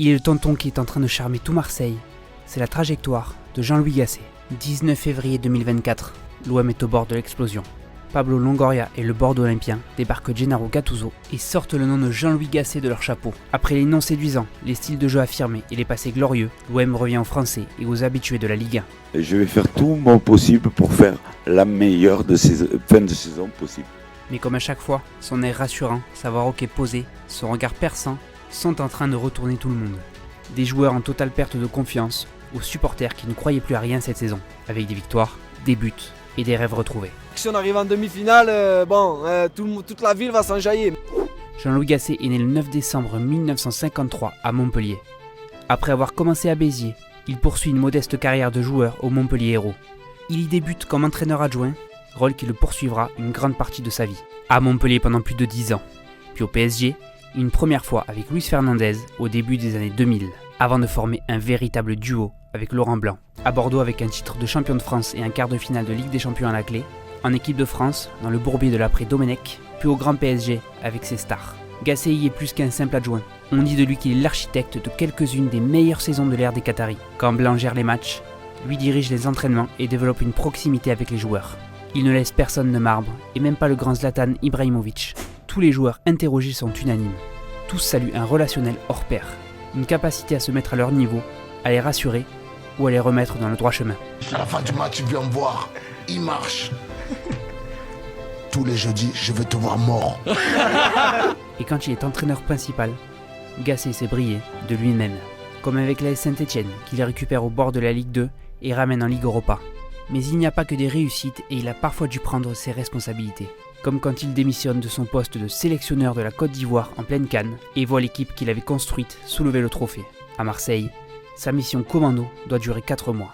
Il est le tonton qui est en train de charmer tout Marseille. C'est la trajectoire de Jean-Louis Gasset. 19 février 2024, l'OM est au bord de l'explosion. Pablo Longoria et le Bordeaux Olympien débarquent Gennaro Gattuso et sortent le nom de Jean-Louis Gasset de leur chapeau. Après les noms séduisants, les styles de jeu affirmés et les passés glorieux, l'OM revient aux Français et aux habitués de la Ligue 1. Et je vais faire tout mon possible pour faire la meilleure fin de saison possible. Mais comme à chaque fois, son air rassurant, sa voix rauque et posée, son regard perçant, sont en train de retourner tout le monde. Des joueurs en totale perte de confiance, aux supporters qui ne croyaient plus à rien cette saison, avec des victoires, des buts et des rêves retrouvés. Si on arrive en demi-finale, toute la ville va s'enjailler. Jean-Louis Gasset est né le 9 décembre 1953 à Montpellier. Après avoir commencé à Béziers, il poursuit une modeste carrière de joueur au Montpellier Hérault. Il y débute comme entraîneur adjoint, rôle qui le poursuivra une grande partie de sa vie. À Montpellier pendant plus de 10 ans, puis au PSG, une première fois avec Luis Fernandez au début des années 2000, avant de former un véritable duo avec Laurent Blanc. À Bordeaux avec un titre de champion de France et un quart de finale de Ligue des Champions à la clé, en équipe de France, dans le bourbier de l'après Domenech, puis au grand PSG avec ses stars. Gasset y est plus qu'un simple adjoint. On dit de lui qu'il est l'architecte de quelques-unes des meilleures saisons de l'ère des Qataris. Quand Blanc gère les matchs, lui dirige les entraînements et développe une proximité avec les joueurs. Il ne laisse personne de marbre, et même pas le grand Zlatan Ibrahimovic. Tous les joueurs interrogés sont unanimes. Tous saluent un relationnel hors pair, une capacité à se mettre à leur niveau, à les rassurer ou à les remettre dans le droit chemin. À la fin du match, tu viens me voir, il marche. Tous les jeudis, je veux te voir mort. Et quand il est entraîneur principal, Gasset sait briller de lui-même. Comme avec l'AS Saint-Etienne, qui les récupère au bord de la Ligue 2 et ramène en Ligue Europa. Mais il n'y a pas que des réussites et il a parfois dû prendre ses responsabilités. Comme quand il démissionne de son poste de sélectionneur de la Côte d'Ivoire en pleine Cannes et voit l'équipe qu'il avait construite soulever le trophée. À Marseille, sa mission commando doit durer 4 mois.